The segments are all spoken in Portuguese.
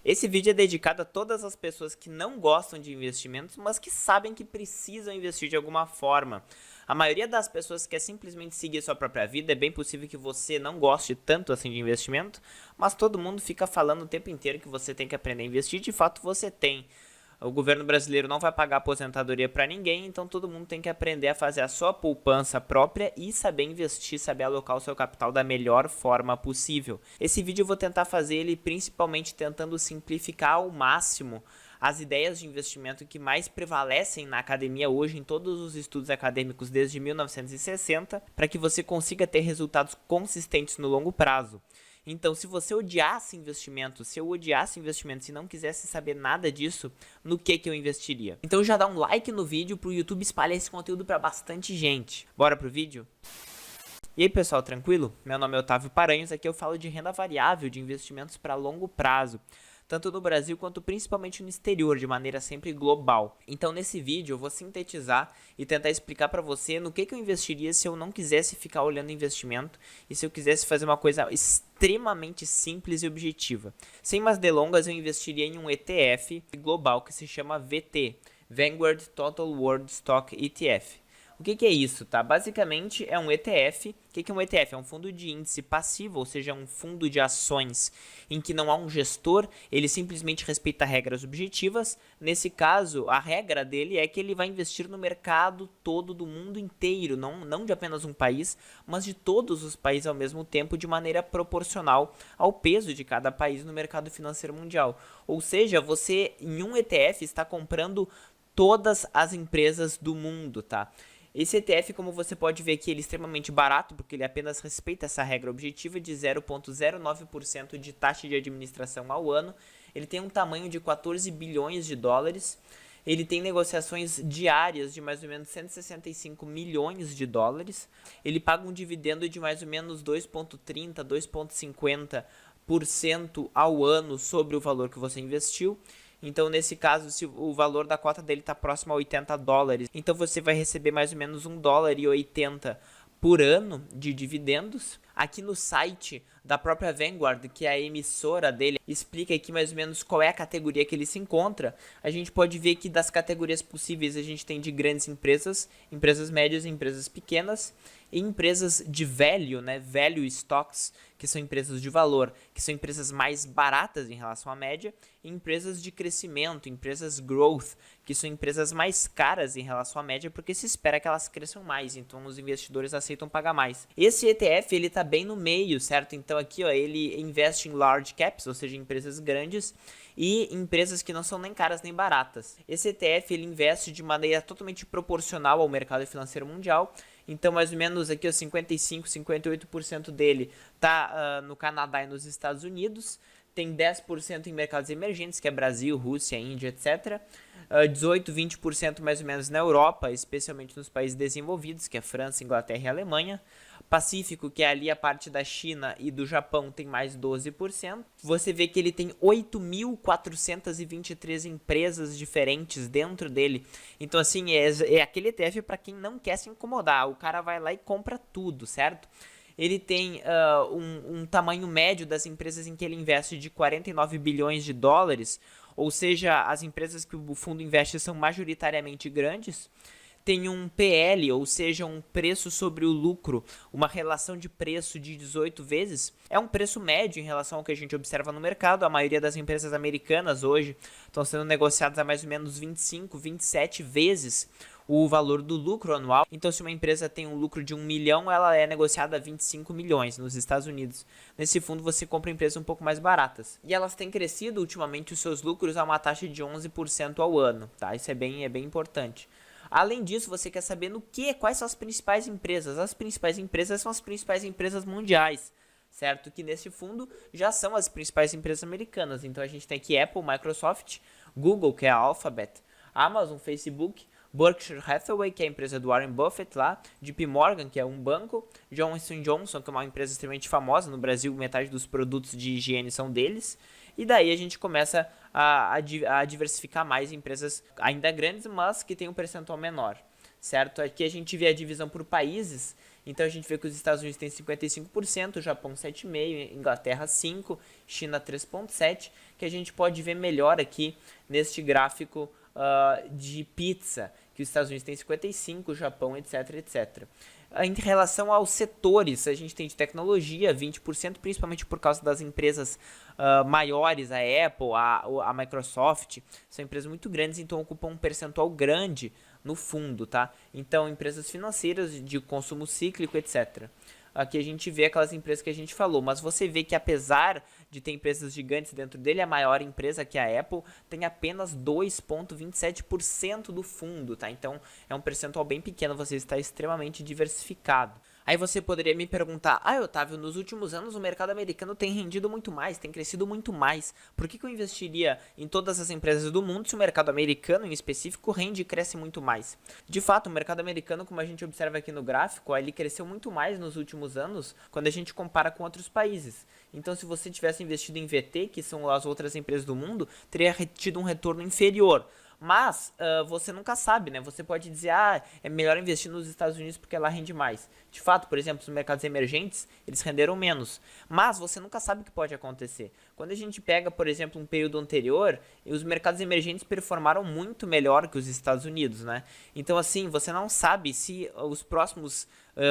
Esse vídeo é dedicado a todas as pessoas que não gostam de investimentos, mas que sabem que precisam investir de alguma forma. A maioria das pessoas quer simplesmente seguir sua própria vida. É bem possível que você não goste tanto assim de investimento, mas todo mundo fica falando o tempo inteiro que você tem que aprender a investir. De fato, você tem. O governo brasileiro não vai pagar aposentadoria para ninguém, então todo mundo tem que aprender a fazer a sua poupança própria e saber investir, saber alocar o seu capital da melhor forma possível. Esse vídeo eu vou tentar fazer ele principalmente tentando simplificar ao máximo as ideias de investimento que mais prevalecem na academia hoje, em todos os estudos acadêmicos desde 1960, para que você consiga ter resultados consistentes no longo prazo. Então, se você odiasse investimentos, se eu odiasse investimentos e não quisesse saber nada disso, no que eu investiria? Então já dá um like no vídeo para o YouTube espalhar esse conteúdo para bastante gente. Bora pro vídeo? E aí pessoal, tranquilo? Meu nome é Otávio Paranhos, aqui eu falo de renda variável, de investimentos para longo prazo, tanto no Brasil quanto principalmente no exterior, de maneira sempre global. Então nesse vídeo eu vou sintetizar e tentar explicar para você no que eu investiria se eu não quisesse ficar olhando investimento e se eu quisesse fazer uma coisa extremamente simples e objetiva. Sem mais delongas, eu investiria em um ETF global que se chama VT, Vanguard Total World Stock ETF. O que é isso, tá? Basicamente é um ETF. O que é um ETF? É um fundo de índice passivo, ou seja, um fundo de ações em que não há um gestor, ele simplesmente respeita regras objetivas. Nesse caso, a regra dele é que ele vai investir no mercado todo do mundo inteiro, não de apenas um país, mas de todos os países ao mesmo tempo, de maneira proporcional ao peso de cada país no mercado financeiro mundial. Ou seja, você em um ETF está comprando todas as empresas do mundo, tá? Esse ETF, como você pode ver aqui, ele é extremamente barato, porque ele apenas respeita essa regra objetiva de 0,09% de taxa de administração ao ano. Ele tem um tamanho de 14 bilhões de dólares. Ele tem negociações diárias de mais ou menos 165 milhões de dólares. Ele paga um dividendo de mais ou menos 2,30%, 2,50% ao ano sobre o valor que você investiu. Então, nesse caso, se o valor da cota dele está próximo a 80 dólares, então você vai receber mais ou menos 1,80 dólar por ano de dividendos. Aqui no site da própria Vanguard, que é a emissora dele, explica aqui mais ou menos qual é a categoria que ele se encontra. A gente pode ver que das categorias possíveis a gente tem de grandes empresas, empresas médias e empresas pequenas, e empresas de value, né, value stocks, que são empresas de valor, que são empresas mais baratas em relação à média, e empresas de crescimento, empresas growth, que são empresas mais caras em relação à média, porque se espera que elas cresçam mais, então os investidores aceitam pagar mais. Esse ETF, ele está bem no meio, certo? Então aqui, ó, ele investe em large caps, ou seja, empresas grandes, e empresas que não são nem caras nem baratas. Esse ETF, ele investe de maneira totalmente proporcional ao mercado financeiro mundial. Então, mais ou menos aqui, 55%, 58% dele está no Canadá e nos Estados Unidos. Tem 10% em mercados emergentes, que é Brasil, Rússia, Índia, etc. 18%, 20% mais ou menos na Europa, especialmente nos países desenvolvidos, que é França, Inglaterra e Alemanha. Pacífico, que é ali a parte da China e do Japão, tem mais 12%. Você vê que ele tem 8.423 empresas diferentes dentro dele. Então, assim, é aquele ETF para quem não quer se incomodar. O cara vai lá e compra tudo, certo? Ele tem um tamanho médio das empresas em que ele investe de 49 bilhões de dólares, ou seja, as empresas que o fundo investe são majoritariamente grandes. Tem um PL, ou seja, um preço sobre o lucro, uma relação de preço de 18 vezes. É um preço médio em relação ao que a gente observa no mercado. A maioria das empresas americanas hoje estão sendo negociadas a mais ou menos 25, 27 vezes o valor do lucro anual. Então, se uma empresa tem um lucro de 1 milhão, ela é negociada a 25 milhões nos Estados Unidos. Nesse fundo, você compra empresas um pouco mais baratas. E elas têm crescido ultimamente os seus lucros a uma taxa de 11% ao ano, tá? Isso é bem importante. Além disso, você quer saber quais são as principais empresas? As principais empresas são as principais empresas mundiais, certo? Que nesse fundo já são as principais empresas americanas. Então a gente tem aqui Apple, Microsoft, Google, que é a Alphabet, Amazon, Facebook, Berkshire Hathaway, que é a empresa do Warren Buffett lá, JP Morgan, que é um banco, Johnson & Johnson, que é uma empresa extremamente famosa no Brasil, metade dos produtos de higiene são deles. E daí a gente começa a diversificar mais empresas ainda grandes, mas que tem um percentual menor, certo? Aqui a gente vê a divisão por países Então a gente vê que os Estados Unidos têm 55%, Japão 7,5%, Inglaterra 5%, China 3,7%, que a gente pode ver melhor aqui neste gráfico de pizza, que os Estados Unidos têm 55%, Japão, etc, etc. Em relação aos setores, a gente tem de tecnologia 20%, principalmente por causa das empresas maiores, a Apple, a Microsoft, são empresas muito grandes, então ocupam um percentual grande no fundo, tá? Então, empresas financeiras de consumo cíclico, etc. Aqui a gente vê aquelas empresas que a gente falou, mas você vê que apesar de ter empresas gigantes dentro dele, a maior empresa, que é a Apple, tem apenas 2,27% do fundo, tá? Então é um percentual bem pequeno, você está extremamente diversificado. Aí você poderia me perguntar, Otávio, nos últimos anos o mercado americano tem rendido muito mais, tem crescido muito mais. Por que eu investiria em todas as empresas do mundo se o mercado americano, em específico, rende e cresce muito mais? De fato, o mercado americano, como a gente observa aqui no gráfico, ele cresceu muito mais nos últimos anos quando a gente compara com outros países. Então, se você tivesse investido em VT, que são as outras empresas do mundo, teria tido um retorno inferior. Mas você nunca sabe, né? Você pode dizer, é melhor investir nos Estados Unidos porque lá rende mais. De fato, por exemplo, os mercados emergentes, eles renderam menos. Mas você nunca sabe o que pode acontecer. Quando a gente pega, por exemplo, um período anterior, os mercados emergentes performaram muito melhor que os Estados Unidos, né? Então, assim, você não sabe se os próximos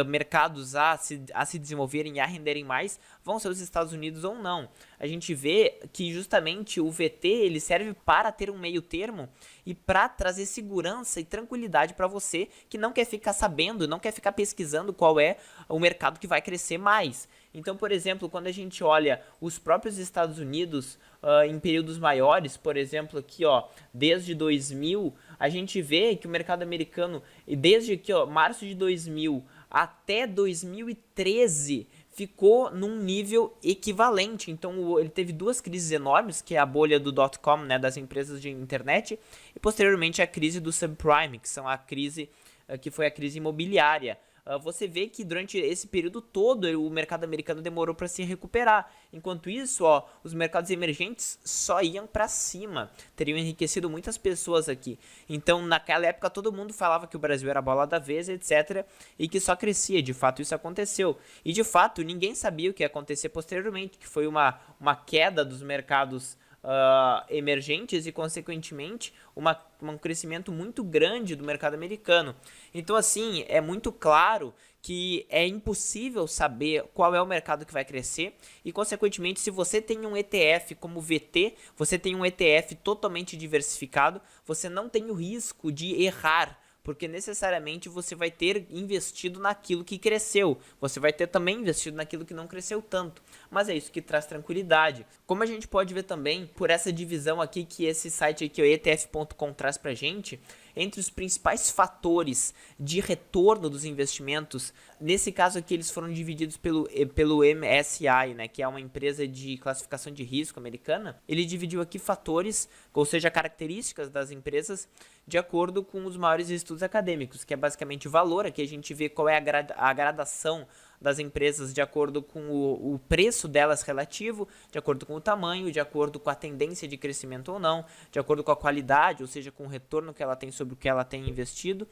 mercados a se desenvolverem e a renderem mais vão ser os Estados Unidos ou não. A gente vê que justamente o VT ele serve para ter um meio termo e para trazer segurança e tranquilidade para você que não quer ficar sabendo, não quer ficar pesquisando qual é o mercado que vai crescer mais. Então, por exemplo, quando a gente olha os próprios Estados Unidos em períodos maiores, por exemplo, aqui, desde 2000, a gente vê que o mercado americano, desde aqui, março de 2000 até 2013, ficou num nível equivalente. Então ele teve duas crises enormes, que é a bolha do .com, né, das empresas de internet, e posteriormente a crise do subprime, que são a crise que foi a crise imobiliária. Você vê que durante esse período todo o mercado americano demorou para se recuperar. Enquanto isso, os mercados emergentes só iam para cima. Teriam enriquecido muitas pessoas aqui. Então, naquela época, todo mundo falava que o Brasil era a bola da vez, etc. E que só crescia. De fato, isso aconteceu. E, de fato, ninguém sabia o que ia acontecer posteriormente, que foi uma queda dos mercados emergentes e, consequentemente, um crescimento muito grande do mercado americano. Então, assim, é muito claro que é impossível saber qual é o mercado que vai crescer e, consequentemente, se você tem um ETF como VT, você tem um ETF totalmente diversificado, você não tem o risco de errar, porque necessariamente você vai ter investido naquilo que cresceu, você vai ter também investido naquilo que não cresceu tanto, mas é isso que traz tranquilidade. Como a gente pode ver também por essa divisão aqui que esse site aqui, o ETF.com, traz pra gente, entre os principais fatores de retorno dos investimentos, nesse caso aqui eles foram divididos pelo MSCI, né, que é uma empresa de classificação de risco americana. Ele dividiu aqui fatores, ou seja, características das empresas de acordo com os maiores estudos acadêmicos, que é basicamente o valor. Aqui a gente vê qual é a gradação das empresas de acordo com o preço delas relativo, de acordo com o tamanho, de acordo com a tendência de crescimento ou não, de acordo com a qualidade, ou seja, com o retorno que ela tem sobre o que ela tem investido,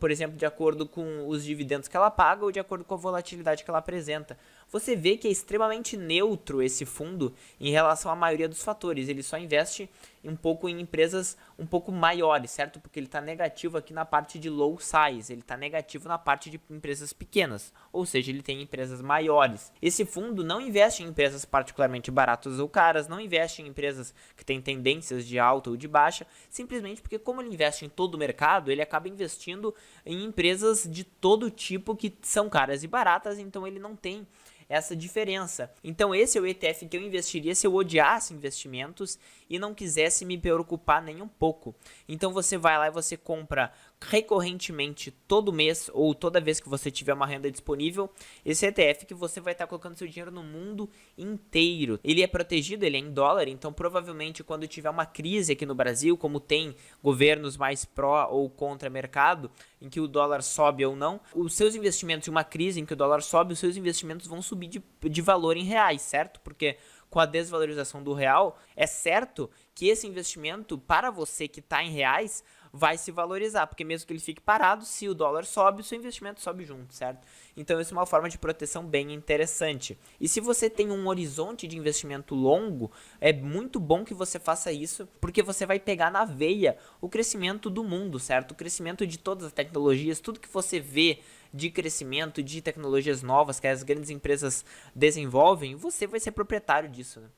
por exemplo, de acordo com os dividendos que ela paga ou de acordo com a volatilidade que ela apresenta. Você vê que é extremamente neutro esse fundo em relação à maioria dos fatores. Ele só investe um pouco em empresas um pouco maiores, certo? Porque ele está negativo aqui na parte de low size, ele está negativo na parte de empresas pequenas, ou seja, ele tem empresas maiores. Esse fundo não investe em empresas particularmente baratas ou caras, não investe em empresas que têm tendências de alta ou de baixa, simplesmente porque como ele investe em todo o mercado, ele acaba investindo em empresas de todo tipo que são caras e baratas, então ele não tem essa diferença. Então esse é o ETF que eu investiria se eu odiasse investimentos e não quisesse me preocupar nem um pouco. Então você vai lá e você compra recorrentemente todo mês ou toda vez que você tiver uma renda disponível esse ETF, que você vai estar colocando seu dinheiro no mundo inteiro. Ele é protegido, ele é em dólar, então provavelmente quando tiver uma crise aqui no Brasil, como tem governos mais pró ou contra mercado, em que o dólar sobe ou não, os seus investimentos, em uma crise em que o dólar sobe, os seus investimentos vão subir de valor em reais, certo? Porque com a desvalorização do real, é certo que esse investimento, para você que está em reais, vai se valorizar, porque mesmo que ele fique parado, se o dólar sobe, o seu investimento sobe junto, certo? Então isso é uma forma de proteção bem interessante. E se você tem um horizonte de investimento longo, é muito bom que você faça isso, porque você vai pegar na veia o crescimento do mundo, certo? O crescimento de todas as tecnologias, tudo que você vê de crescimento, de tecnologias novas que as grandes empresas desenvolvem, você vai ser proprietário disso, né?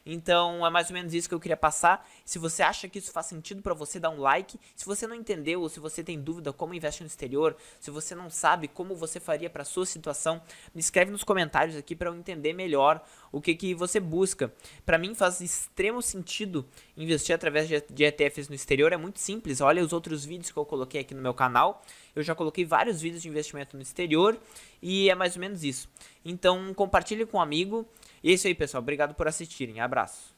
Então é mais ou menos isso que eu queria passar. Se você acha que isso faz sentido para você, dá um like. Se você não entendeu ou se você tem dúvida como investir no exterior, se você não sabe como você faria para sua situação, me escreve nos comentários aqui para eu entender melhor o que você busca. Para mim faz extremo sentido investir através de ETFs no exterior, é muito simples. Olha os outros vídeos que eu coloquei aqui no meu canal. Eu já coloquei vários vídeos de investimento no exterior e é mais ou menos isso. Então compartilhe com um amigo. E é isso aí, pessoal. Obrigado por assistirem. Abraço.